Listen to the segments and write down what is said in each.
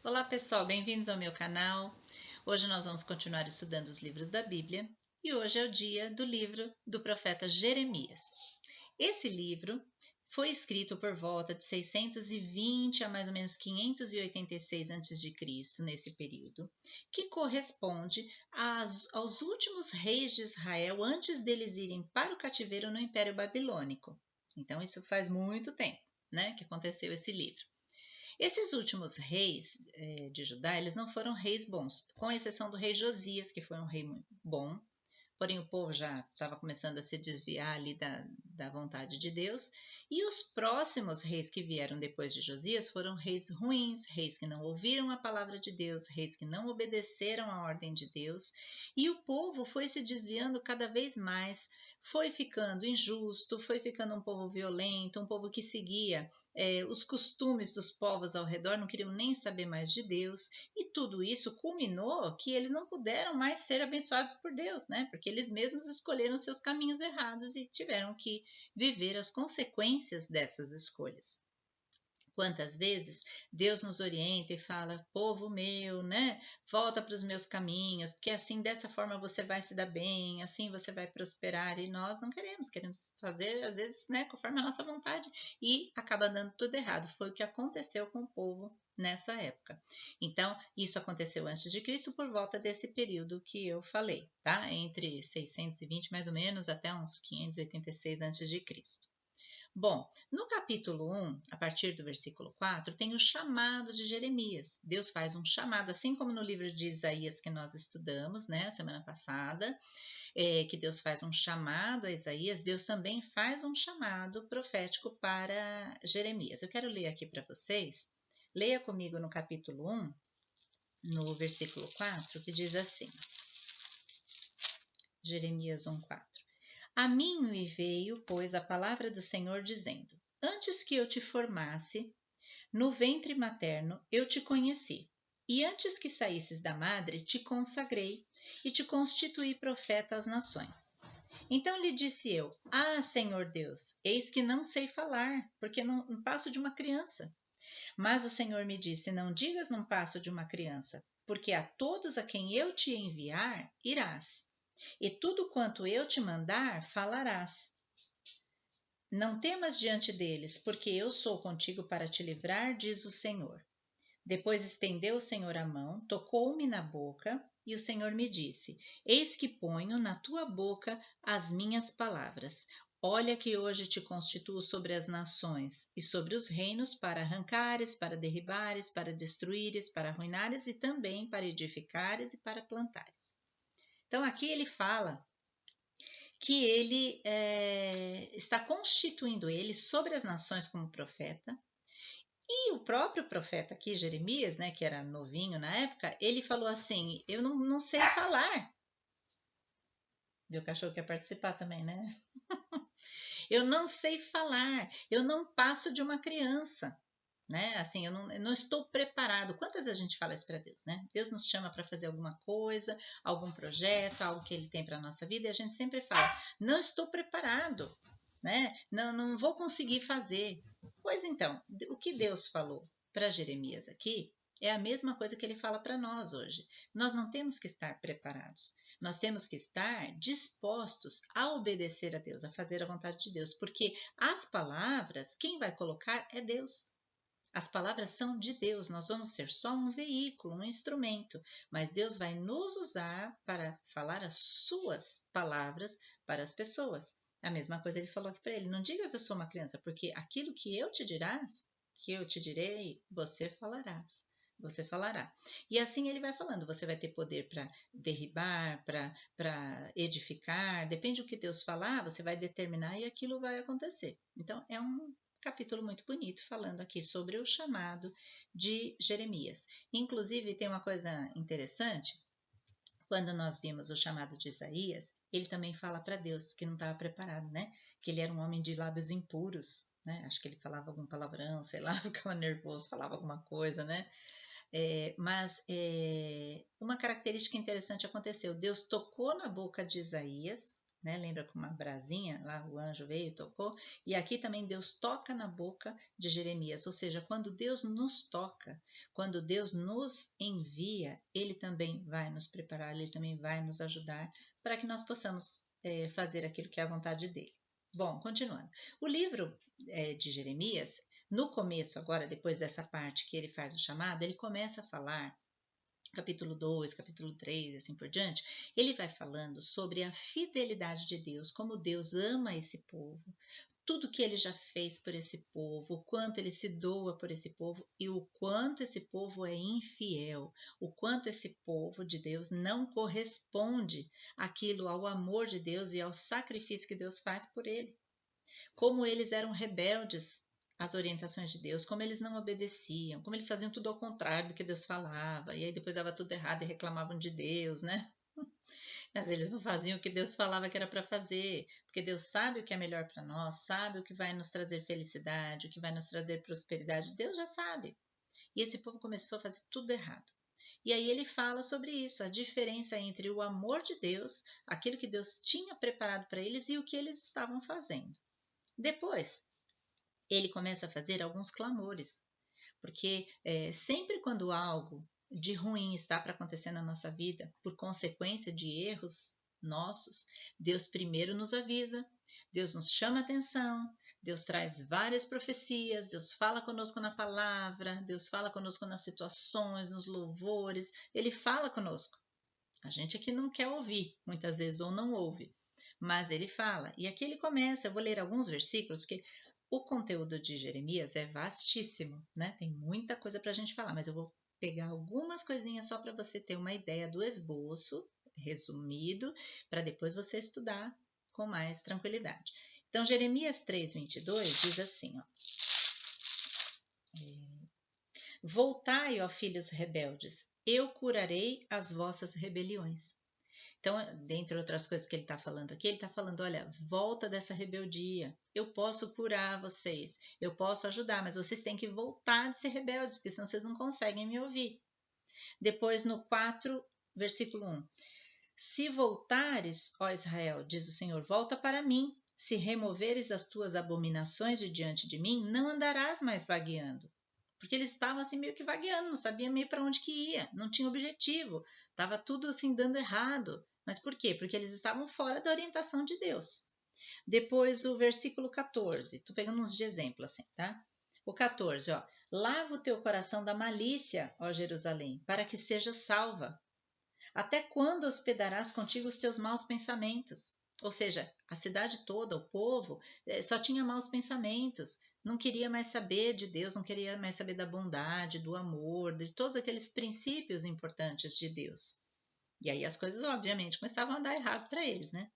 Olá pessoal, bem-vindos ao meu canal. Hoje nós vamos continuar estudando os livros da Bíblia e hoje é o dia do livro do profeta Jeremias. Esse livro foi escrito por volta de 620 a mais ou menos 586 a.C., nesse período, que corresponde aos últimos reis de Israel antes deles irem para o cativeiro no Império Babilônico. Então isso faz muito tempo, né, que aconteceu esse livro. Esses últimos reis de Judá, eles não foram reis bons, com exceção do rei Josias, que foi um rei muito bom, porém o povo já estava começando a se desviar ali da vontade de Deus, e os próximos reis que vieram depois de Josias foram reis ruins, reis que não ouviram a palavra de Deus, reis que não obedeceram à ordem de Deus, e o povo foi se desviando cada vez mais, foi ficando injusto, foi ficando um povo violento, um povo que seguia os costumes dos povos ao redor, não queriam nem saber mais de Deus, e tudo isso culminou que eles não puderam mais ser abençoados por Deus, né? Porque eles mesmos escolheram seus caminhos errados e tiveram que viver as consequências dessas escolhas. Quantas vezes Deus nos orienta e fala, povo meu, né? Volta para os meus caminhos, porque assim, dessa forma você vai se dar bem, assim você vai prosperar. E nós não queremos fazer, às vezes, né, conforme a nossa vontade, e acaba dando tudo errado. Foi o que aconteceu com o povo nessa época. Então, isso aconteceu antes de Cristo por volta desse período que eu falei, tá? Entre 620 mais ou menos até uns 586 antes de Cristo. Bom, no capítulo 1, a partir do versículo 4, tem o chamado de Jeremias. Deus faz um chamado, assim como no livro de Isaías que nós estudamos, né, semana passada, que Deus faz um chamado a Isaías, Deus também faz um chamado profético para Jeremias. Eu quero ler aqui para vocês. Leia comigo no capítulo 1, no versículo 4, que diz assim, Jeremias 1:4. A mim me veio, pois, a palavra do Senhor dizendo: Antes que eu te formasse, no ventre materno eu te conheci. E antes que saísses da madre, te consagrei e te constituí profeta às nações. Então lhe disse eu: Ah, Senhor Deus, eis que não sei falar, porque não passo de uma criança. Mas o Senhor me disse: Não digas não passo de uma criança, porque a todos a quem eu te enviar, irás. E tudo quanto eu te mandar, falarás. Não temas diante deles, porque eu sou contigo para te livrar, diz o Senhor. Depois estendeu o Senhor a mão, tocou-me na boca, e o Senhor me disse: Eis que ponho na tua boca as minhas palavras. Olha que hoje te constituo sobre as nações e sobre os reinos para arrancares, para derribares, para destruíres, para arruinares e também para edificares e para plantares. Então aqui ele fala que ele está constituindo ele sobre as nações como profeta. E o próprio profeta aqui, Jeremias, né, que era novinho na época, ele falou assim: Eu não sei falar. Meu cachorro quer participar também, né? Eu não sei falar, eu não passo de uma criança. Né? Assim, eu não estou preparado. Quantas vezes a gente fala isso para Deus, né? Deus nos chama para fazer alguma coisa, algum projeto, algo que Ele tem para a nossa vida, e a gente sempre fala: não estou preparado, né? Não vou conseguir fazer. Pois então, o que Deus falou para Jeremias aqui é a mesma coisa que Ele fala para nós hoje. Nós não temos que estar preparados. Nós temos que estar dispostos a obedecer a Deus, a fazer a vontade de Deus, porque as palavras, quem vai colocar é Deus. As palavras são de Deus, nós vamos ser só um veículo, um instrumento, mas Deus vai nos usar para falar as suas palavras para as pessoas. A mesma coisa ele falou aqui para ele: não digas eu sou uma criança, porque aquilo que eu te dirás, que eu te direi, você falarás. Você falará. E assim ele vai falando, você vai ter poder para derribar, para edificar, depende do que Deus falar, você vai determinar e aquilo vai acontecer. Então é um capítulo muito bonito falando aqui sobre o chamado de Jeremias. Inclusive, tem uma coisa interessante, quando nós vimos o chamado de Isaías, ele também fala para Deus que não estava preparado, né? Que ele era um homem de lábios impuros, né? Acho que ele falava algum palavrão, sei lá, ficava nervoso, falava alguma coisa, né? Mas uma característica interessante aconteceu. Deus tocou na boca de Isaías, né? Lembra com uma brasinha, lá o anjo veio e tocou, e aqui também Deus toca na boca de Jeremias, ou seja, quando Deus nos toca, quando Deus nos envia, Ele também vai nos preparar, Ele também vai nos ajudar para que nós possamos fazer aquilo que é a vontade dEle. Bom, continuando. O livro de Jeremias, no começo agora, depois dessa parte que ele faz o chamado, ele começa a falar capítulo 2, capítulo 3, assim por diante, ele vai falando sobre a fidelidade de Deus, como Deus ama esse povo, tudo que ele já fez por esse povo, o quanto ele se doa por esse povo e o quanto esse povo é infiel, o quanto esse povo de Deus não corresponde àquilo, ao amor de Deus e ao sacrifício que Deus faz por ele. Como eles eram rebeldes às orientações de Deus, como eles não obedeciam, como eles faziam tudo ao contrário do que Deus falava, e aí depois dava tudo errado e reclamavam de Deus, né? Mas eles não faziam o que Deus falava que era para fazer, porque Deus sabe o que é melhor para nós, sabe o que vai nos trazer felicidade, o que vai nos trazer prosperidade, Deus já sabe. E esse povo começou a fazer tudo errado. E aí ele fala sobre isso, a diferença entre o amor de Deus, aquilo que Deus tinha preparado para eles e o que eles estavam fazendo. Depois, ele começa a fazer alguns clamores, porque sempre quando algo de ruim está para acontecer na nossa vida, por consequência de erros nossos, Deus primeiro nos avisa, Deus nos chama a atenção, Deus traz várias profecias, Deus fala conosco na palavra, Deus fala conosco nas situações, nos louvores, Ele fala conosco. A gente aqui não quer ouvir, muitas vezes, ou não ouve, mas ele fala. E aqui ele começa, eu vou ler alguns versículos, porque o conteúdo de Jeremias é vastíssimo, né? Tem muita coisa para a gente falar, mas eu vou pegar algumas coisinhas só para você ter uma ideia do esboço, resumido, para depois você estudar com mais tranquilidade. Então, Jeremias 3:22 diz assim, ó. Voltai, ó filhos rebeldes, eu curarei as vossas rebeliões. Então, dentre outras coisas que ele está falando aqui, ele está falando, olha, volta dessa rebeldia, eu posso curar vocês, eu posso ajudar, mas vocês têm que voltar de ser rebeldes, porque senão vocês não conseguem me ouvir. Depois, no 4, versículo 1, se voltares, ó Israel, diz o Senhor, volta para mim, se removeres as tuas abominações de diante de mim, não andarás mais vagueando. Porque eles estavam assim meio que vagueando, não sabiam meio para onde que ia, não tinha objetivo, estava tudo assim dando errado. Mas por quê? Porque eles estavam fora da orientação de Deus. Depois o versículo 14, tô pegando uns de exemplo assim, tá? O 14, ó, lava o teu coração da malícia, ó Jerusalém, para que sejas salva. Até quando hospedarás contigo os teus maus pensamentos? Ou seja, a cidade toda, o povo, só tinha maus pensamentos, não queria mais saber de Deus, não queria mais saber da bondade, do amor, de todos aqueles princípios importantes de Deus. E aí as coisas, obviamente, começavam a dar errado para eles, né?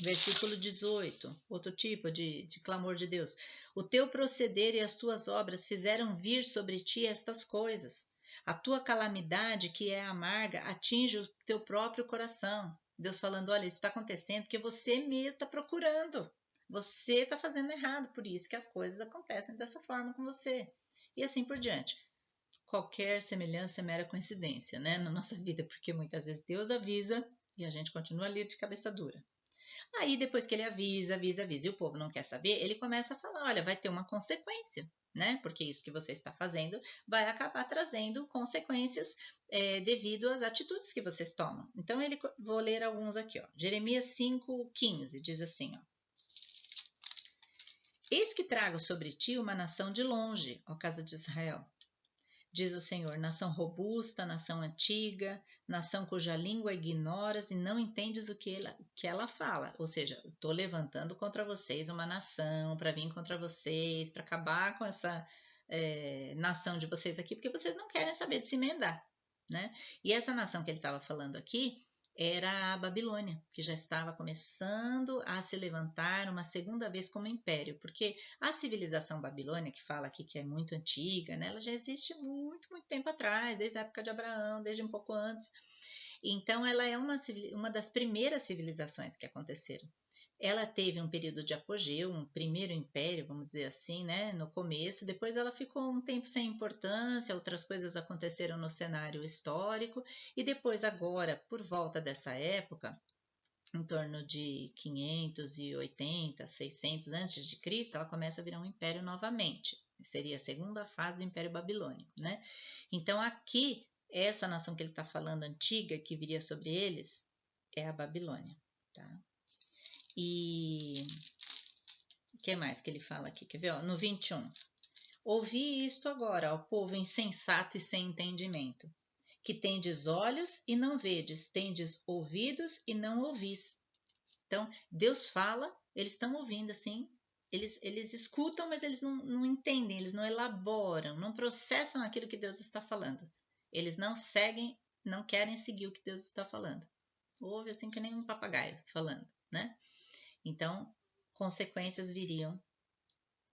Versículo 18, outro tipo de clamor de Deus. O teu proceder e as tuas obras fizeram vir sobre ti estas coisas. A tua calamidade, que é amarga, atinge o teu próprio coração. Deus falando, olha, isso está acontecendo porque você mesmo está procurando. Você está fazendo errado, por isso que as coisas acontecem dessa forma com você. E assim por diante. Qualquer semelhança é mera coincidência, né, na nossa vida, porque muitas vezes Deus avisa e a gente continua ali de cabeça dura. Aí depois que ele avisa e o povo não quer saber, ele começa a falar, olha, vai ter uma consequência, né? Porque isso que você está fazendo vai acabar trazendo consequências devido às atitudes que vocês tomam. Então, vou ler alguns aqui, ó. Jeremias 5:15 diz assim, ó. Eis que trago sobre ti uma nação de longe, ó casa de Israel. Diz o Senhor, nação robusta, nação antiga, nação cuja língua ignoras e não entendes o que ela fala. Ou seja, estou levantando contra vocês uma nação para vir contra vocês, para acabar com essa nação de vocês aqui, porque vocês não querem saber de se emendar, né? E essa nação que ele estava falando aqui era a Babilônia, que já estava começando a se levantar uma segunda vez como império, porque a civilização babilônia, que fala aqui que é muito antiga, né, ela já existe muito, muito tempo atrás, desde a época de Abraão, desde um pouco antes. Então, ela é uma das primeiras civilizações que aconteceram. Ela teve um período de apogeu, um primeiro império, vamos dizer assim, né, no começo. Depois ela ficou um tempo sem importância, outras coisas aconteceram no cenário histórico. E depois, agora, por volta dessa época, em torno de 580, 600 antes de Cristo, ela começa a virar um império novamente. Seria a segunda fase do Império Babilônico, né? Então aqui, essa nação que ele está falando, antiga, que viria sobre eles, é a Babilônia, tá? E o que mais que ele fala aqui? Quer ver? Ó, no 21. Ouvi isto agora, ó povo insensato e sem entendimento, que tendes olhos e não vedes, tendes ouvidos e não ouvis. Então, Deus fala, eles estão ouvindo assim, eles escutam, mas eles não entendem, eles não elaboram, não processam aquilo que Deus está falando. Eles não seguem, não querem seguir o que Deus está falando. Ouve assim que nem um papagaio falando, né? Então, consequências viriam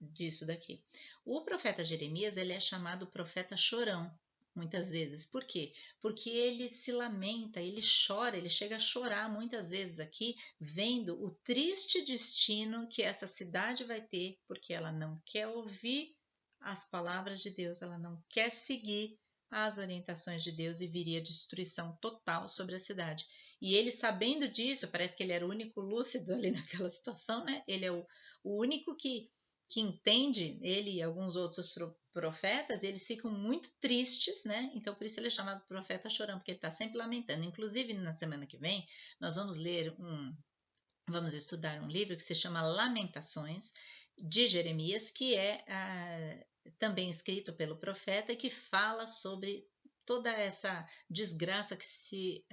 disso daqui. O profeta Jeremias, ele é chamado profeta chorão, muitas vezes. Por quê? Porque ele se lamenta, ele chora, ele chega a chorar muitas vezes aqui, vendo o triste destino que essa cidade vai ter, porque ela não quer ouvir as palavras de Deus, ela não quer seguir as orientações de Deus e viria destruição total sobre a cidade. E ele, sabendo disso, parece que ele era o único lúcido ali naquela situação, né? Ele é o único que entende, ele e alguns outros profetas, eles ficam muito tristes, né? Então, por isso ele é chamado profeta chorão, porque ele está sempre lamentando. Inclusive, na semana que vem, nós vamos estudar um livro que se chama Lamentações, de Jeremias, que é também escrito pelo profeta e que fala sobre toda essa desgraça que se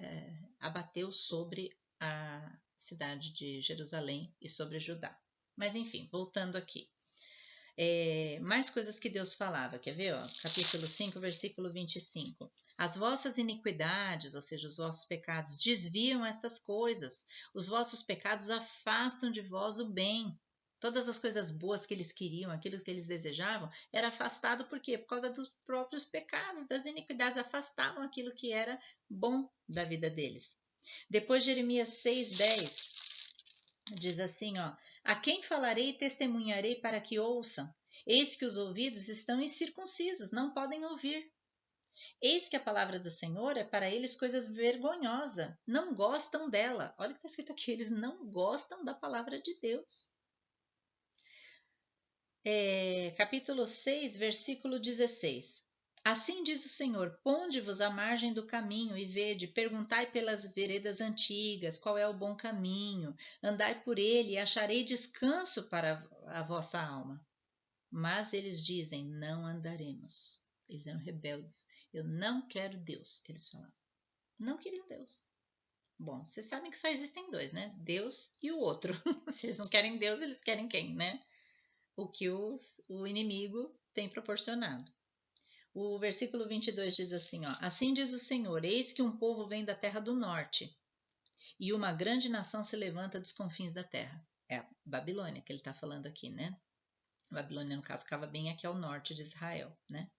abateu sobre a cidade de Jerusalém e sobre Judá. Mas enfim, voltando aqui. Mais coisas que Deus falava, quer ver? Ó? Capítulo 5, versículo 25. As vossas iniquidades, ou seja, os vossos pecados, desviam estas coisas. Os vossos pecados afastam de vós o bem. Todas as coisas boas que eles queriam, aquilo que eles desejavam, era afastado por quê? Por causa dos próprios pecados, das iniquidades, afastavam aquilo que era bom da vida deles. Depois, Jeremias 6:10 diz assim, ó: a quem falarei e testemunharei para que ouçam? Eis que os ouvidos estão incircuncisos, não podem ouvir. Eis que a palavra do Senhor é para eles coisas vergonhosas, não gostam dela. Olha o que está escrito aqui, eles não gostam da palavra de Deus. Capítulo 6, versículo 16. Assim diz o Senhor: ponde-vos à margem do caminho e vede, perguntai pelas veredas antigas, qual é o bom caminho, andai por ele e acharei descanso para a vossa alma. Mas eles dizem, não andaremos. Eles eram rebeldes. Eu não quero Deus, eles falavam. Não queriam Deus. Bom, vocês sabem que só existem dois, né? Deus e o outro. Se eles não querem Deus, eles querem quem, né? O que o inimigo tem proporcionado. O versículo 22 diz assim, ó: assim diz o Senhor, eis que um povo vem da terra do norte, e uma grande nação se levanta dos confins da terra. É a Babilônia que ele está falando aqui, né? A Babilônia, no caso, ficava bem aqui ao norte de Israel, né?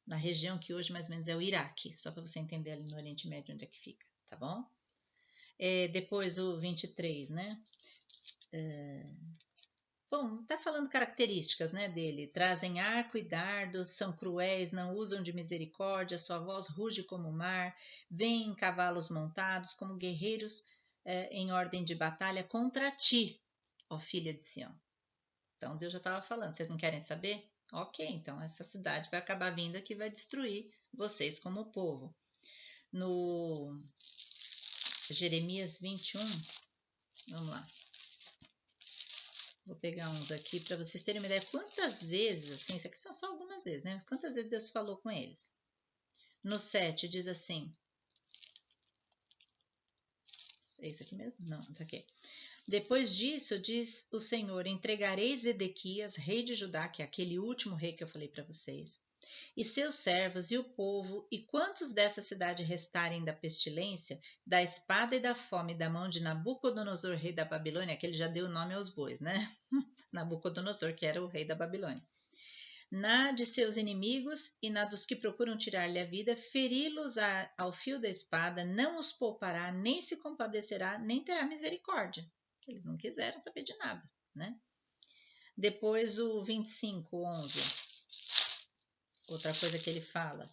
Na região que hoje mais ou menos é o Iraque, só para você entender ali no Oriente Médio onde é que fica, tá bom? Depois o 23, né? Bom, tá falando características, né, dele. Trazem arco e dardos, são cruéis, não usam de misericórdia, sua voz ruge como o mar, vêm em cavalos montados, como guerreiros em ordem de batalha contra ti, ó filha de Sião. Então Deus já estava falando, vocês não querem saber? Ok, então essa cidade vai acabar vindo aqui e vai destruir vocês como povo. No Jeremias 21, vamos lá. Vou pegar uns aqui para vocês terem uma ideia quantas vezes, assim, isso aqui são só algumas vezes, né? Quantas vezes Deus falou com eles. No 7 diz assim. É isso aqui mesmo? Não, tá aqui. Depois disso, diz o Senhor: entregareis Zedequias, rei de Judá, que é aquele último rei que eu falei para vocês, e seus servos e o povo, e quantos dessa cidade restarem da pestilência, da espada e da fome da mão de Nabucodonosor, rei da Babilônia, que ele já deu o nome aos bois, né? Nabucodonosor, que era o rei da Babilônia. Na de seus inimigos e na dos que procuram tirar-lhe a vida, feri-los ao fio da espada, não os poupará, nem se compadecerá, nem terá misericórdia. Eles não quiseram saber de nada, né? Depois o 25:11. Outra coisa que ele fala.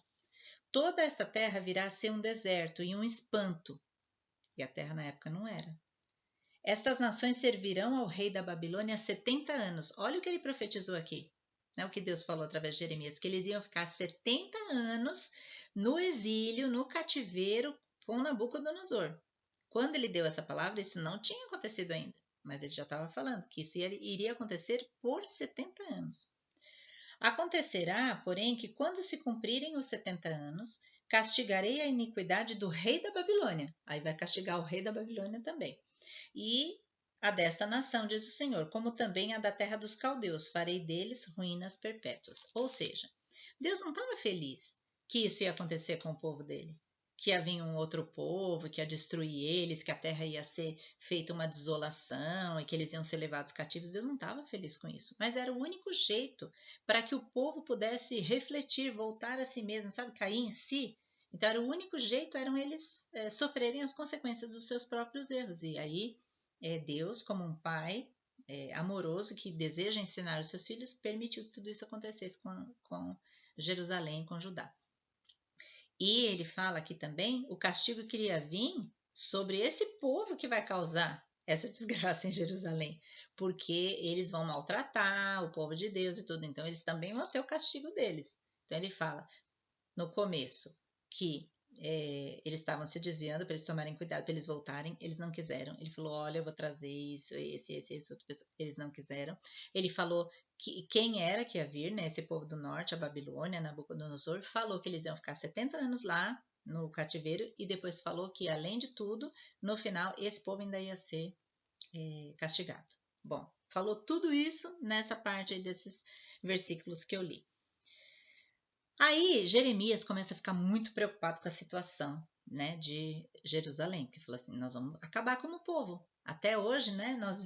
Toda esta terra virá a ser um deserto e um espanto. E a terra na época não era. Estas nações servirão ao rei da Babilônia 70 anos. Olha o que ele profetizou aqui, né? O que Deus falou através de Jeremias, que eles iam ficar 70 anos no exílio, no cativeiro com Nabucodonosor. Quando ele deu essa palavra, isso não tinha acontecido ainda, mas ele já estava falando que isso iria acontecer por 70 anos. Acontecerá, porém, que quando se cumprirem os 70 anos, castigarei a iniquidade do rei da Babilônia. Aí vai castigar o rei da Babilônia também. E a desta nação, diz o Senhor, como também a da terra dos caldeus, farei deles ruínas perpétuas. Ou seja, Deus não estava feliz que isso ia acontecer com o povo dele, que ia vir um outro povo, que ia destruir eles, que a terra ia ser feita uma desolação e que eles iam ser levados cativos. Deus não estava feliz com isso, mas era o único jeito para que o povo pudesse refletir, voltar a si mesmo, sabe, cair em si. Então, era o único jeito, eram eles sofrerem as consequências dos seus próprios erros. E aí, Deus, como um pai amoroso que deseja ensinar os seus filhos, permitiu que tudo isso acontecesse com Jerusalém, com Judá. E ele fala aqui também o castigo que iria vir sobre esse povo que vai causar essa desgraça em Jerusalém, porque eles vão maltratar o povo de Deus e tudo, então eles também vão ter o castigo deles. Então ele fala no começo que eles estavam se desviando para eles tomarem cuidado, para eles voltarem, eles não quiseram. Ele falou, olha, eu vou trazer isso, esse, outra pessoa. Eles não quiseram. Ele falou que quem era que ia vir, né, esse povo do norte, a Babilônia, Nabucodonosor, falou que eles iam ficar 70 anos lá no cativeiro e depois falou que, além de tudo, no final, esse povo ainda ia ser castigado. Bom, falou tudo isso nessa parte aí desses versículos que eu li. Aí Jeremias começa a ficar muito preocupado com a situação, né, de Jerusalém, que falou assim, nós vamos acabar como povo. Até hoje, né, nós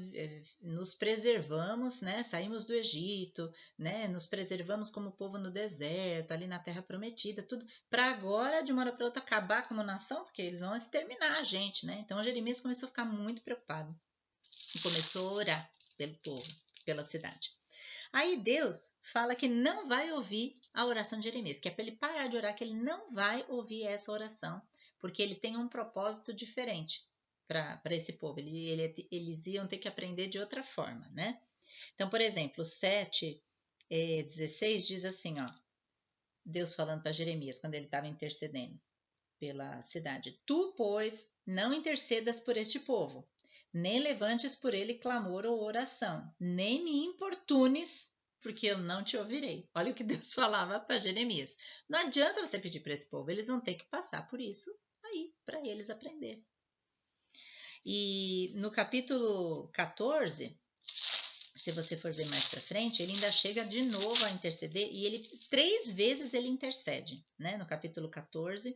nos preservamos, né, saímos do Egito, né, nos preservamos como povo no deserto, ali na Terra Prometida, tudo, para agora, de uma hora para outra, acabar como nação, porque eles vão exterminar a gente, né? Então Jeremias começou a ficar muito preocupado e começou a orar pelo povo, pela cidade. Aí Deus fala que não vai ouvir a oração de Jeremias, que é para ele parar de orar, que ele não vai ouvir essa oração, porque ele tem um propósito diferente para esse povo. Eles iam ter que aprender de outra forma, né? Então, por exemplo, 7:16 diz assim, ó, Deus falando para Jeremias, quando ele estava intercedendo pela cidade. Tu, pois, não intercedas por este povo, nem levantes por ele clamor ou oração, nem me importunes, porque eu não te ouvirei. Olha o que Deus falava para Jeremias. Não adianta você pedir para esse povo, eles vão ter que passar por isso aí, para eles aprender. E no capítulo 14, se você for ver mais para frente, ele ainda chega de novo a interceder e ele 3 vezes ele intercede, né? No capítulo 14,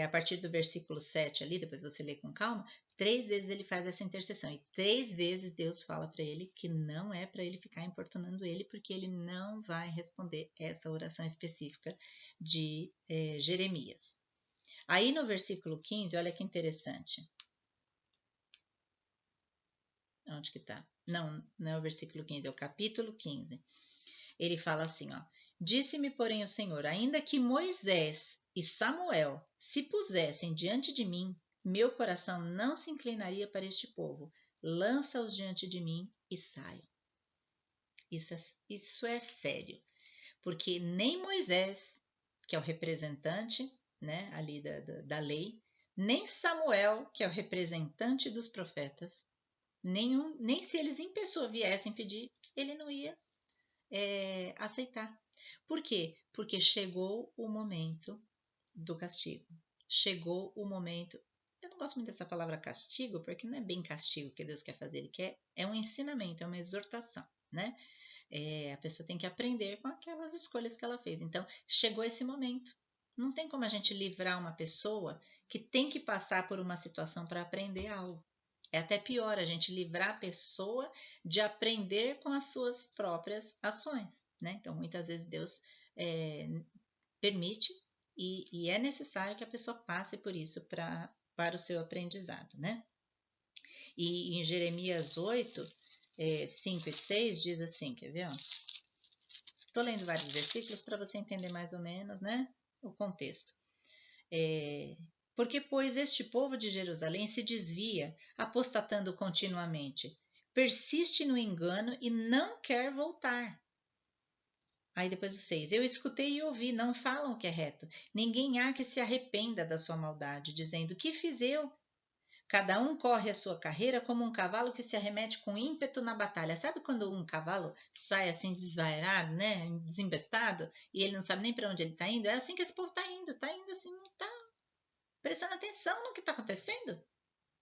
a partir do versículo 7 ali, depois você lê com calma, 3 vezes ele faz essa intercessão e 3 vezes Deus fala para ele que não é para ele ficar importunando ele, porque ele não vai responder essa oração específica de Jeremias. Aí no versículo 15, olha que interessante. Onde que tá? Não é o versículo 15, é o capítulo 15. Ele fala assim, ó. Disse-me, porém, o Senhor, ainda que Moisés e Samuel se pusessem diante de mim, meu coração não se inclinaria para este povo. Lança-os diante de mim e saiam. Isso é sério, porque nem Moisés, que é o representante, né, ali da lei, nem Samuel, que é o representante dos profetas, nem se eles em pessoa viessem pedir, ele não ia aceitar. Por quê? Porque chegou o momento do castigo. Chegou o momento. Eu não gosto muito dessa palavra castigo, porque não é bem castigo que Deus quer fazer, ele quer, é um ensinamento, é uma exortação, né? A pessoa tem que aprender com aquelas escolhas que ela fez. Então, chegou esse momento. Não tem como a gente livrar uma pessoa que tem que passar por uma situação para aprender algo. É até pior a gente livrar a pessoa de aprender com as suas próprias ações, né? Então, muitas vezes Deus permite e é necessário que a pessoa passe por isso para o seu aprendizado, né? E em Jeremias 8, 5 e 6 diz assim, quer ver? Estou lendo vários versículos para você entender mais ou menos, né, o contexto. Porque, pois, este povo de Jerusalém se desvia, apostatando continuamente, persiste no engano e não quer voltar. Aí depois o 6. Eu escutei e ouvi, não falam o que é reto. Ninguém há que se arrependa da sua maldade, dizendo, que fiz eu? Cada um corre a sua carreira como um cavalo que se arremete com ímpeto na batalha. Sabe quando um cavalo sai assim desvairado, né, desembestado, e ele não sabe nem para onde ele está indo? É assim que esse povo está indo assim, não está prestando atenção no que está acontecendo,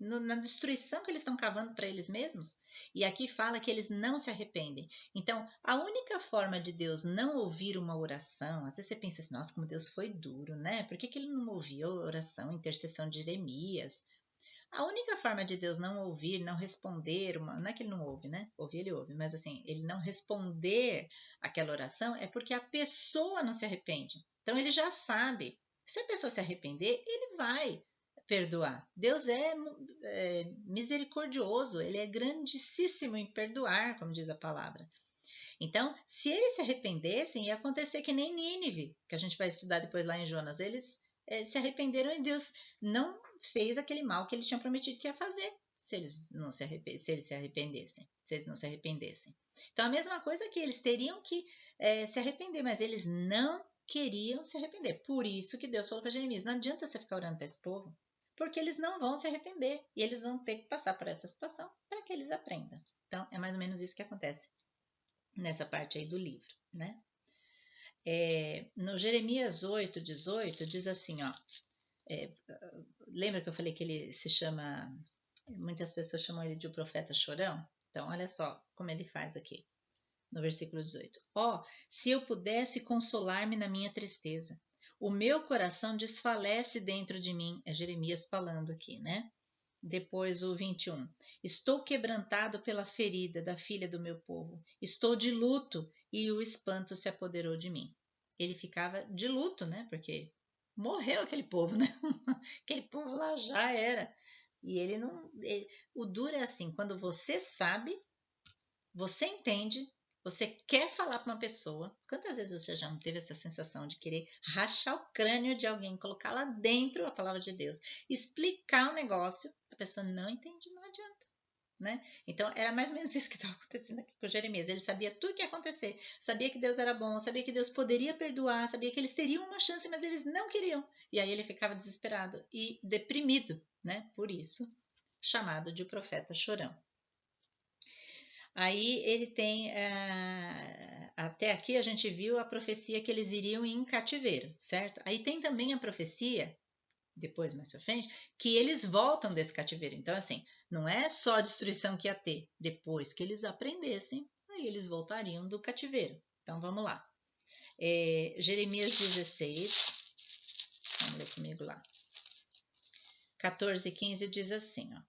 na destruição que eles estão cavando para eles mesmos. E aqui fala que eles não se arrependem. Então, a única forma de Deus não ouvir uma oração, às vezes você pensa assim, nossa, como Deus foi duro, né? Por que ele não ouviu a oração, a intercessão de Jeremias? A única forma de Deus não ouvir, não responder, não é que ele não ouve, né? Ouvir ele ouve, mas assim, ele não responder aquela oração é porque a pessoa não se arrepende. Então ele já sabe. Se a pessoa se arrepender, ele vai perdoar. Deus é misericordioso, ele é grandíssimo em perdoar, como diz a palavra. Então, se eles se arrependessem, ia acontecer que nem Nínive, que a gente vai estudar depois lá em Jonas. Eles se arrependeram e Deus não fez aquele mal que ele tinha prometido que ia fazer, se eles não se arrependessem, se eles não se arrependessem. Então, a mesma coisa que eles teriam que se arrepender, mas eles não queriam se arrepender. Por isso que Deus falou para Jeremias, não adianta você ficar orando para esse povo, porque eles não vão se arrepender e eles vão ter que passar por essa situação para que eles aprendam. Então, é mais ou menos isso que acontece nessa parte aí do livro, né? No Jeremias 8:18 diz assim, ó, lembra que eu falei que ele se chama, muitas pessoas chamam ele de o profeta chorão? Então, olha só como ele faz aqui, no versículo 18. Ó, se eu pudesse consolar-me na minha tristeza, o meu coração desfalece dentro de mim, é Jeremias falando aqui, né? Depois o 21. Estou quebrantado pela ferida da filha do meu povo. Estou de luto e o espanto se apoderou de mim. Ele ficava de luto, né? Porque morreu aquele povo, né? Aquele povo lá já era. E ele não. O duro é assim: quando você sabe, você entende, você quer falar para uma pessoa. Quantas vezes você já não teve essa sensação de querer rachar o crânio de alguém, colocar lá dentro a palavra de Deus, explicar o negócio, a pessoa não entende, não adianta, né? Então era mais ou menos isso que estava acontecendo aqui com Jeremias. Ele sabia tudo o que ia acontecer, sabia que Deus era bom, sabia que Deus poderia perdoar, sabia que eles teriam uma chance, mas eles não queriam. E aí ele ficava desesperado e deprimido, né? Por isso, chamado de profeta chorão. Aí ele tem, até aqui a gente viu a profecia que eles iriam em cativeiro, certo? Aí tem também a profecia, depois mais pra frente, que eles voltam desse cativeiro. Então, assim, não é só a destruição que ia ter, depois que eles aprendessem, aí eles voltariam do cativeiro. Então, vamos lá. Jeremias 16, vamos ler comigo lá. 14 e 15 diz assim, ó.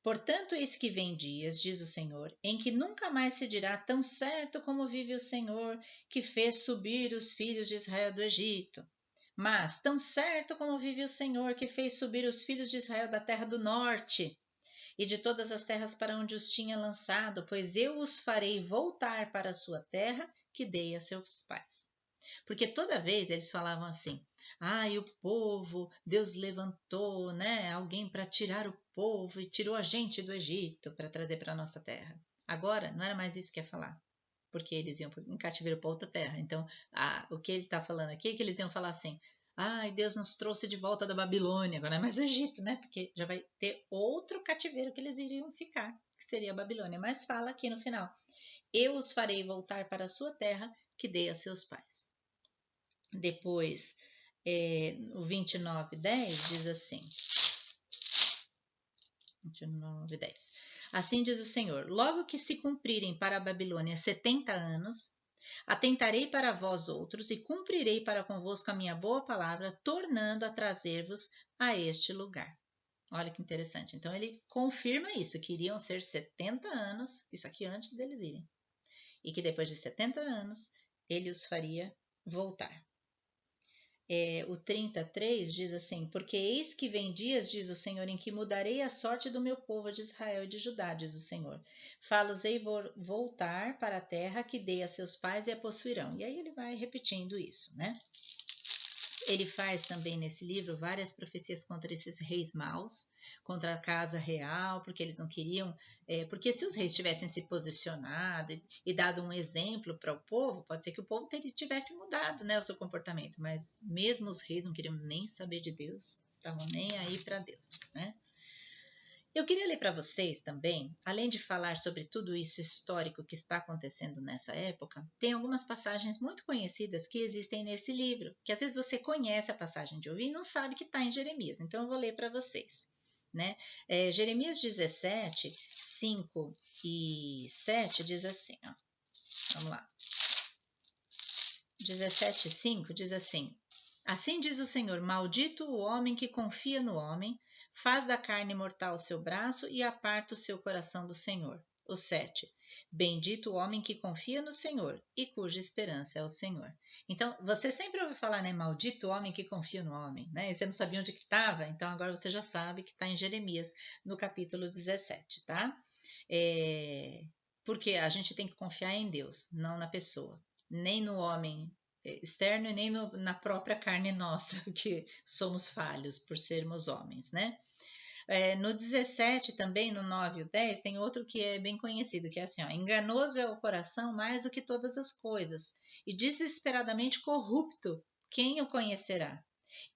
Portanto, eis que vem dias, diz o Senhor, em que nunca mais se dirá tão certo como vive o Senhor, que fez subir os filhos de Israel do Egito. Mas, tão certo como vive o Senhor, que fez subir os filhos de Israel da terra do norte e de todas as terras para onde os tinha lançado, pois eu os farei voltar para a sua terra, que dei a seus pais. Porque toda vez eles falavam assim, e o povo, Deus levantou, né, alguém para tirar o povo e tirou a gente do Egito para trazer para a nossa terra. Agora, não era mais isso que ia falar, porque eles iam em cativeiro para outra terra. Então, o que ele está falando aqui é que eles iam falar assim, Deus nos trouxe de volta da Babilônia, agora não é mais o Egito, né, porque já vai ter outro cativeiro que eles iriam ficar, que seria a Babilônia. Mas fala aqui no final, eu os farei voltar para a sua terra, que dei a seus pais. Depois, o 29:10 diz assim, 29:10. Assim diz o Senhor, logo que se cumprirem para a Babilônia 70 anos, atentarei para vós outros e cumprirei para convosco a minha boa palavra, tornando a trazer-vos a este lugar. Olha que interessante. Então ele confirma isso, que iriam ser 70 anos, isso aqui antes deles irem, e que depois de 70 anos ele os faria voltar. O 33 diz assim, porque eis que vem dias, diz o Senhor, em que mudarei a sorte do meu povo de Israel e de Judá, diz o Senhor. Fá-los-ei voltar para a terra que dei a seus pais e a possuirão. E aí ele vai repetindo isso, né? Ele faz também nesse livro várias profecias contra esses reis maus, contra a casa real, porque eles não queriam. Porque se os reis tivessem se posicionado e dado um exemplo para o povo, pode ser que o povo tivesse mudado, né, o seu comportamento, mas mesmo os reis não queriam nem saber de Deus, estavam nem aí para Deus, né? Eu queria ler para vocês também, além de falar sobre tudo isso histórico que está acontecendo nessa época, tem algumas passagens muito conhecidas que existem nesse livro, que às vezes você conhece a passagem de ouvir e não sabe que está em Jeremias. Então eu vou ler para vocês. Né? Jeremias 17, 5 e 7 diz assim, ó, vamos lá. 17, 5 diz assim: Assim diz o Senhor, maldito o homem que confia no homem, faz da carne mortal o seu braço e aparta o seu coração do Senhor. O 7. Bendito o homem que confia no Senhor e cuja esperança é o Senhor. Então, você sempre ouve falar, né? Maldito o homem que confia no homem, né? E você não sabia onde que estava, então agora você já sabe que está em Jeremias, no capítulo 17, tá? Porque a gente tem que confiar em Deus, não na pessoa, nem no homem externo e nem na própria carne nossa, que somos falhos por sermos homens, né? No 17 também, no 9 e o 10, tem outro que é bem conhecido, que é assim, ó, enganoso é o coração mais do que todas as coisas, e desesperadamente corrupto, quem o conhecerá?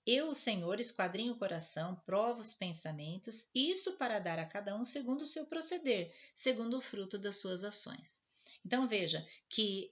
Eu, o Senhor, esquadrinho o coração, provo os pensamentos, isto para dar a cada um segundo o seu proceder, segundo o fruto das suas ações. Então veja que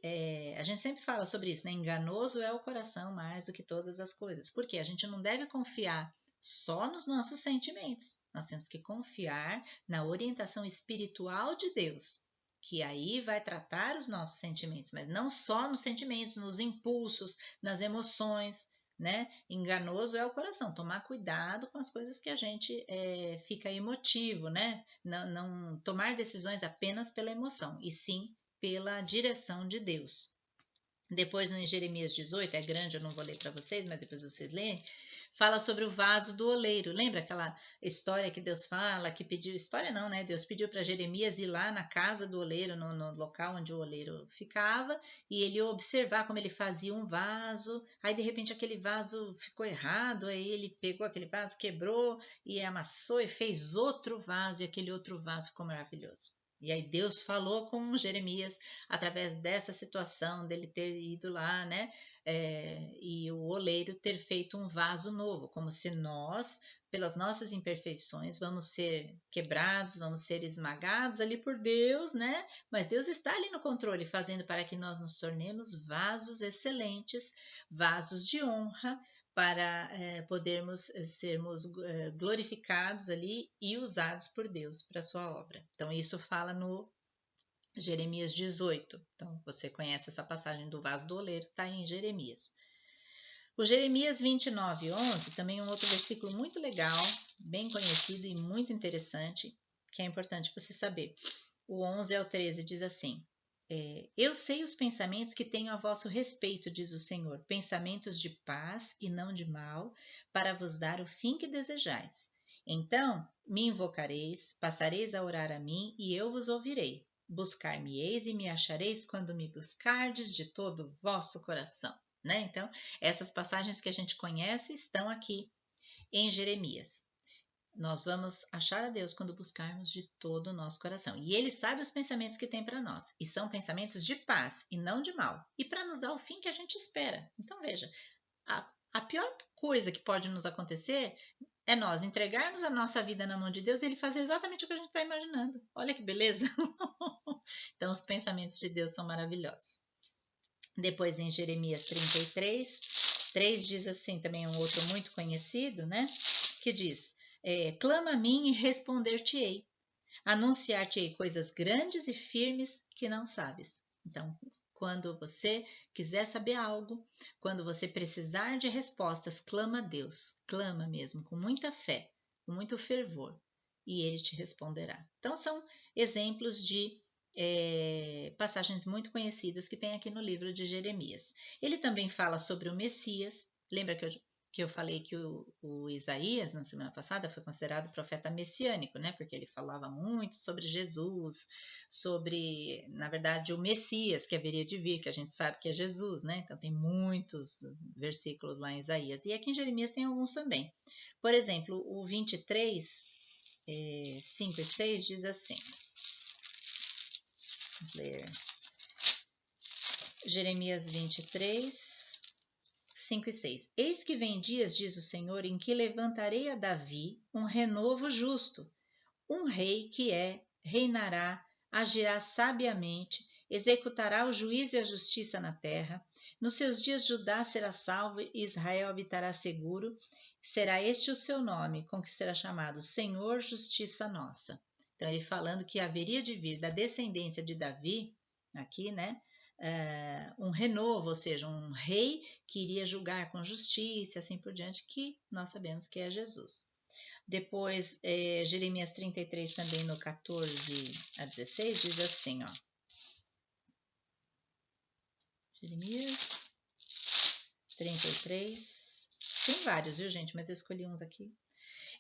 a gente sempre fala sobre isso, né? Enganoso é o coração mais do que todas as coisas. Porque a gente não deve confiar só nos nossos sentimentos. Nós temos que confiar na orientação espiritual de Deus, que aí vai tratar os nossos sentimentos, mas não só nos sentimentos, nos impulsos, nas emoções, né? Enganoso é o coração. Tomar cuidado com as coisas que a gente fica emotivo, né? Não tomar decisões apenas pela emoção, e sim pela direção de Deus. Depois, no Jeremias 18, é grande, eu não vou ler para vocês, mas depois vocês leem, fala sobre o vaso do oleiro. Lembra aquela história que Deus fala, que pediu, história não, né? Deus pediu para Jeremias ir lá na casa do oleiro, no local onde o oleiro ficava, e ele observar como ele fazia um vaso. Aí, de repente, aquele vaso ficou errado, aí ele pegou aquele vaso, quebrou e amassou e fez outro vaso, e aquele outro vaso ficou maravilhoso. E aí Deus falou com Jeremias através dessa situação dele ter ido lá, né? E o oleiro ter feito um vaso novo, como se nós, pelas nossas imperfeições, vamos ser quebrados, vamos ser esmagados ali por Deus, né? Mas Deus está ali no controle, fazendo para que nós nos tornemos vasos excelentes, vasos de honra, para podermos sermos glorificados ali e usados por Deus para a sua obra. Então, isso fala no Jeremias 18. Então, você conhece essa passagem do vaso do oleiro, está em Jeremias. O Jeremias 29, 11, também um outro versículo muito legal, bem conhecido e muito interessante, que é importante você saber. O 11 ao 13 diz assim: Eu sei os pensamentos que tenho a vosso respeito, diz o Senhor, pensamentos de paz e não de mal, para vos dar o fim que desejais. Então me invocareis, passareis a orar a mim, e eu vos ouvirei. Buscar-me-eis e me achareis quando me buscardes de todo o vosso coração. Né? Então, essas passagens que a gente conhece estão aqui em Jeremias. Nós vamos achar a Deus quando buscarmos de todo o nosso coração. E Ele sabe os pensamentos que tem para nós. E são pensamentos de paz e não de mal. E para nos dar o fim que a gente espera. Então veja, a pior coisa que pode nos acontecer é nós entregarmos a nossa vida na mão de Deus e Ele fazer exatamente o que a gente está imaginando. Olha que beleza! Então os pensamentos de Deus são maravilhosos. Depois em Jeremias 33, 3 diz assim, também um outro muito conhecido, né? Que diz: clama a mim e responder-te-ei. Anunciar-te-ei coisas grandes e firmes que não sabes. Então, quando você quiser saber algo, quando você precisar de respostas, clama a Deus. Clama mesmo, com muita fé, com muito fervor, e Ele te responderá. Então, são exemplos de passagens muito conhecidas que tem aqui no livro de Jeremias. Ele também fala sobre o Messias. Lembra que eu que eu falei que o Isaías, na semana passada, foi considerado profeta messiânico, né? Porque ele falava muito sobre Jesus, sobre, na verdade, o Messias que haveria de vir, que a gente sabe que é Jesus, né? Então tem muitos versículos lá em Isaías. E aqui em Jeremias tem alguns também. Por exemplo, o 23, 5 e 6 diz assim. Vamos ler. Jeremias 23, 5 e 6. Eis que vem dias, diz o Senhor, em que levantarei a Davi um renovo justo, um rei que reinará, agirá sabiamente, executará o juízo e a justiça na terra. Nos seus dias Judá será salvo e Israel habitará seguro. Será este o seu nome, com que será chamado Senhor, Justiça Nossa. Então ele falando que haveria de vir da descendência de Davi, aqui, né? Um renovo, ou seja, um rei que iria julgar com justiça, assim por diante, que nós sabemos que é Jesus. Depois, Jeremias 33, também no 14 a 16, diz assim, ó. Jeremias 33, tem vários, viu, gente? Mas eu escolhi uns aqui.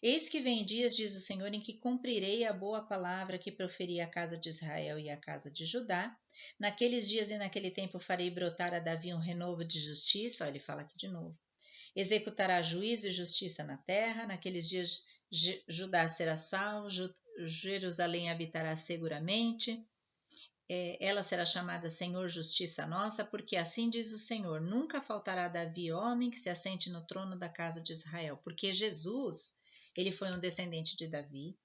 Eis que vem dias, diz o Senhor, em que cumprirei a boa palavra que proferi à casa de Israel e à casa de Judá. Naqueles dias e naquele tempo farei brotar a Davi um renovo de justiça. Olha, ele fala aqui de novo. Executará juízo e justiça na terra. Naqueles dias Judá será salvo, Jerusalém habitará seguramente. Ela será chamada Senhor Justiça Nossa, porque assim diz o Senhor, nunca faltará a Davi homem que se assente no trono da casa de Israel, porque Jesus, ele foi um descendente de Davi,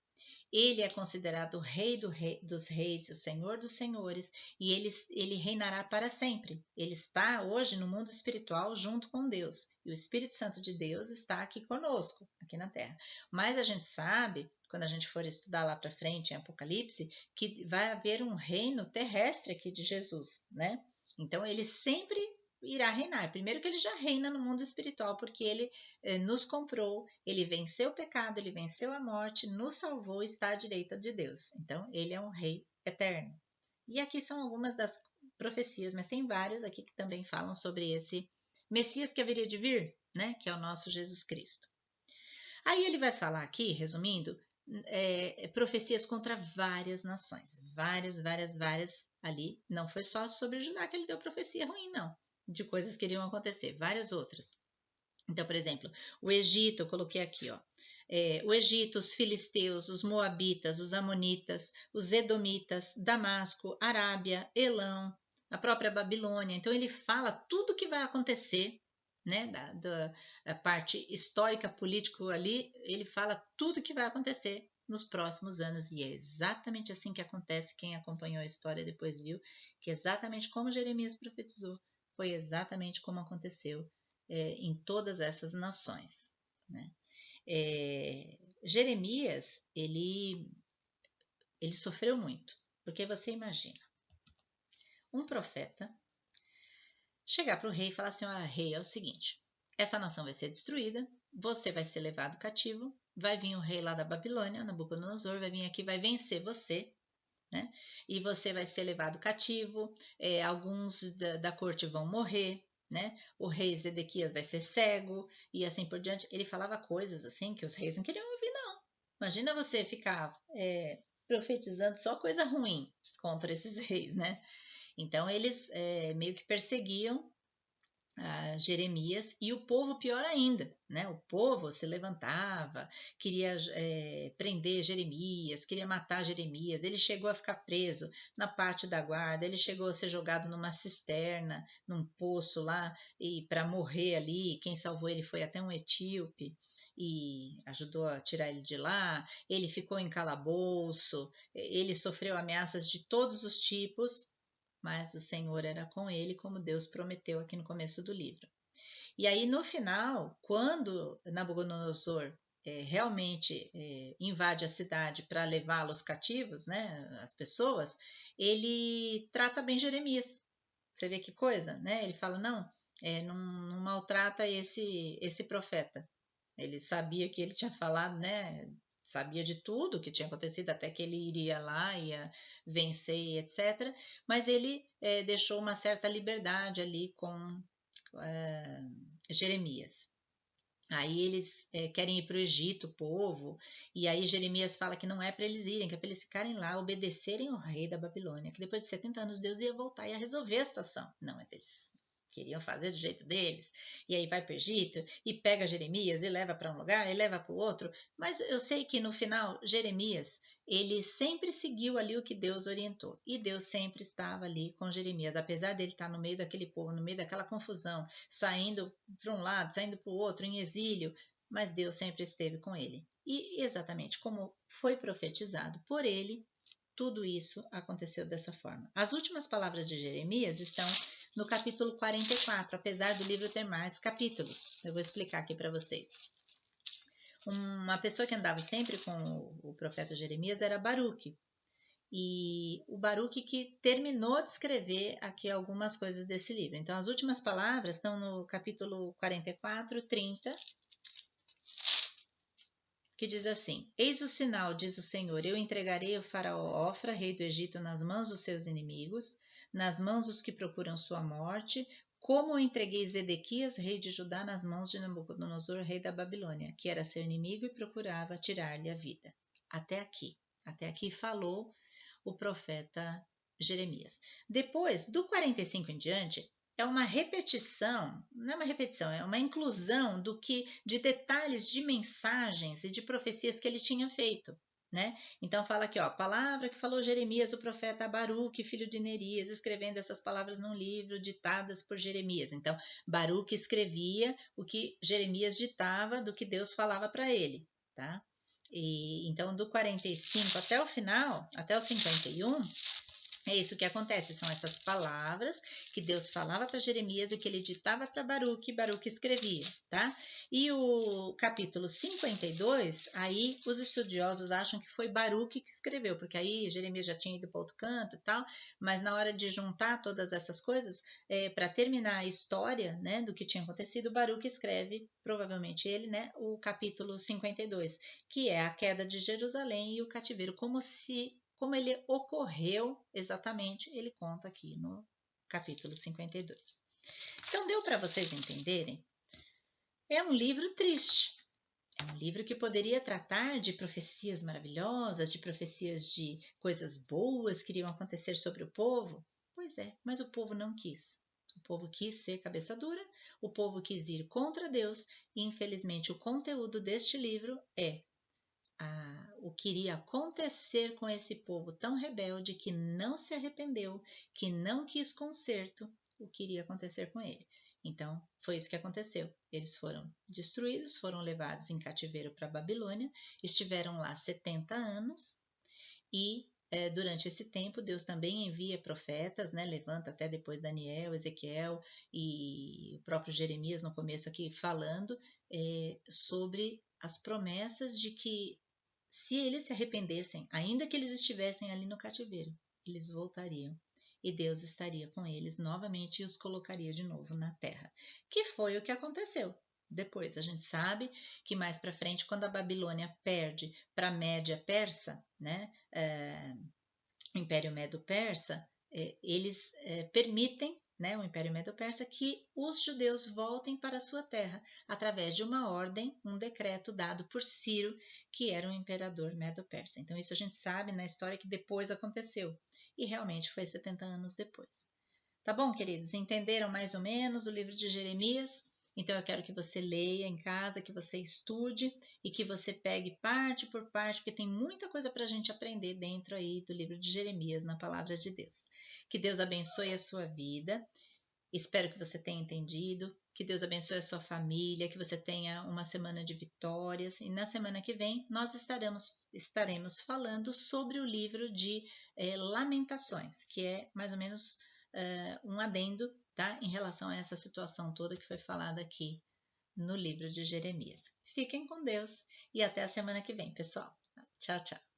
ele é considerado o dos reis, o Senhor dos senhores, e ele reinará para sempre. Ele está hoje no mundo espiritual junto com Deus, e o Espírito Santo de Deus está aqui conosco, aqui na terra. Mas a gente sabe, quando a gente for estudar lá para frente em Apocalipse, que vai haver um reino terrestre aqui de Jesus, né? Então ele sempre irá reinar. Primeiro que ele já reina no mundo espiritual, porque ele nos comprou, ele venceu o pecado, ele venceu a morte, nos salvou e está à direita de Deus. Então, ele é um rei eterno. E aqui são algumas das profecias, mas tem várias aqui que também falam sobre esse Messias que haveria de vir, né? Que é o nosso Jesus Cristo. Aí ele vai falar aqui, resumindo, profecias contra várias nações. Várias ali. Não foi só sobre Judá que ele deu profecia ruim, não. De coisas que iriam acontecer. Várias outras. Então, por exemplo, o Egito, eu coloquei aqui, ó. O Egito, os filisteus, os moabitas, os amonitas, os edomitas, Damasco, Arábia, Elão, a própria Babilônia. Então, ele fala tudo o que vai acontecer, né? Da parte histórica, político ali, ele fala tudo o que vai acontecer nos próximos anos. E é exatamente assim que acontece. Quem acompanhou a história depois viu que exatamente como Jeremias profetizou, foi exatamente como aconteceu em todas essas nações, né? Jeremias, ele sofreu muito, porque você imagina, um profeta chegar para o rei e falar assim, olha, rei, é o seguinte, essa nação vai ser destruída, você vai ser levado cativo, vai vir o rei lá da Babilônia, Nabucodonosor, vai vir aqui, vai vencer você, né? E você vai ser levado cativo, alguns da corte vão morrer, né? O rei Zedequias vai ser cego e assim por diante. Ele falava coisas assim que os reis não queriam ouvir, não. Imagina você ficar profetizando só coisa ruim contra esses reis, né? Então eles meio que perseguiam Jeremias e o povo pior ainda, né? O povo se levantava, queria prender Jeremias, queria matar Jeremias. Ele chegou a ficar preso na parte da guarda, ele chegou a ser jogado numa cisterna, num poço lá e para morrer ali. Quem salvou ele foi até um etíope e ajudou a tirar ele de lá. Ele ficou em calabouço, ele sofreu ameaças de todos os tipos, mas o Senhor era com ele, como Deus prometeu aqui no começo do livro. E aí, no final, quando Nabucodonosor realmente invade a cidade para levá-los cativos, né, as pessoas, ele trata bem Jeremias. Você vê que coisa, né? Ele fala, não maltrata esse profeta. Ele sabia que ele tinha falado, né? Sabia de tudo que tinha acontecido, até que ele iria lá, ia vencer, etc. Mas ele deixou uma certa liberdade ali com Jeremias. Aí eles querem ir para o Egito, o povo, e aí Jeremias fala que não é para eles irem, que é para eles ficarem lá, obedecerem ao rei da Babilônia, que depois de 70 anos Deus ia voltar e ia resolver a situação. Não, mas eles queriam fazer do jeito deles, e aí vai para o Egito, e pega Jeremias, e leva para um lugar, e leva para o outro, mas eu sei que no final, Jeremias, ele sempre seguiu ali o que Deus orientou, e Deus sempre estava ali com Jeremias, apesar dele estar no meio daquele povo, no meio daquela confusão, saindo para um lado, saindo para o outro, em exílio, mas Deus sempre esteve com ele. E exatamente como foi profetizado por ele, tudo isso aconteceu dessa forma. As últimas palavras de Jeremias estão no capítulo 44, apesar do livro ter mais capítulos. Eu vou explicar aqui para vocês. Uma pessoa que andava sempre com o profeta Jeremias era Baruque. E o Baruque que terminou de escrever aqui algumas coisas desse livro. Então, as últimas palavras estão no capítulo 44, 30, que diz assim: Eis o sinal, diz o Senhor, eu entregarei o faraó Ofra, rei do Egito, nas mãos dos seus inimigos, nas mãos dos que procuram sua morte, como eu entreguei Zedequias, rei de Judá, nas mãos de Nabucodonosor, rei da Babilônia, que era seu inimigo e procurava tirar-lhe a vida. Até aqui falou o profeta Jeremias. Depois, do 45 em diante, é uma repetição, não é uma repetição, é uma inclusão do que de detalhes de mensagens e de profecias que ele tinha feito, né? Então fala aqui, ó, palavra que falou Jeremias, o profeta Baruque, filho de Nerias, escrevendo essas palavras num livro ditadas por Jeremias. Então, Baruque escrevia o que Jeremias ditava do que Deus falava para ele, tá? E então do 45 até o final, até o 51, é isso que acontece, são essas palavras que Deus falava para Jeremias e que ele ditava para Baruque, e Baruque escrevia, tá? E o capítulo 52, aí os estudiosos acham que foi Baruque que escreveu, porque aí Jeremias já tinha ido para outro canto e tal, mas na hora de juntar todas essas coisas, para terminar a história, né, do que tinha acontecido, Baruque escreve, provavelmente ele, né, o capítulo 52, que é a queda de Jerusalém e o cativeiro, como ele ocorreu exatamente, ele conta aqui no capítulo 52. Então, deu para vocês entenderem? É um livro triste. É um livro que poderia tratar de profecias maravilhosas, de profecias de coisas boas que iriam acontecer sobre o povo. Pois é, mas o povo não quis. O povo quis ser cabeça dura, o povo quis ir contra Deus, e infelizmente o conteúdo deste livro é o que iria acontecer com esse povo tão rebelde que não se arrependeu, que não quis conserto, o que iria acontecer com ele. Então, foi isso que aconteceu. Eles foram destruídos, foram levados em cativeiro para a Babilônia, estiveram lá 70 anos e durante esse tempo, Deus também envia profetas, né? Levanta até depois Daniel, Ezequiel e o próprio Jeremias no começo aqui falando sobre as promessas de que se eles se arrependessem, ainda que eles estivessem ali no cativeiro, eles voltariam e Deus estaria com eles novamente e os colocaria de novo na terra. Que foi o que aconteceu. Depois, a gente sabe que mais para frente, quando a Babilônia perde para a Média Persa, né, o Império Medo-Persa, eles permitem, né, o Império Medo-Persa, que os judeus voltem para a sua terra através de uma ordem, um decreto dado por Ciro, que era um imperador Medo-Persa. Então isso a gente sabe na história que depois aconteceu e realmente foi 70 anos depois. Tá bom, queridos? Entenderam mais ou menos o livro de Jeremias? Então eu quero que você leia em casa, que você estude e que você pegue parte por parte, porque tem muita coisa para a gente aprender dentro aí do livro de Jeremias, na palavra de Deus. Que Deus abençoe a sua vida. Espero que você tenha entendido. Que Deus abençoe a sua família, que você tenha uma semana de vitórias. E na semana que vem nós estaremos falando sobre o livro de Lamentações, que é mais ou menos um adendo, tá, em relação a essa situação toda que foi falada aqui no livro de Jeremias. Fiquem com Deus e até a semana que vem, pessoal. Tchau, tchau.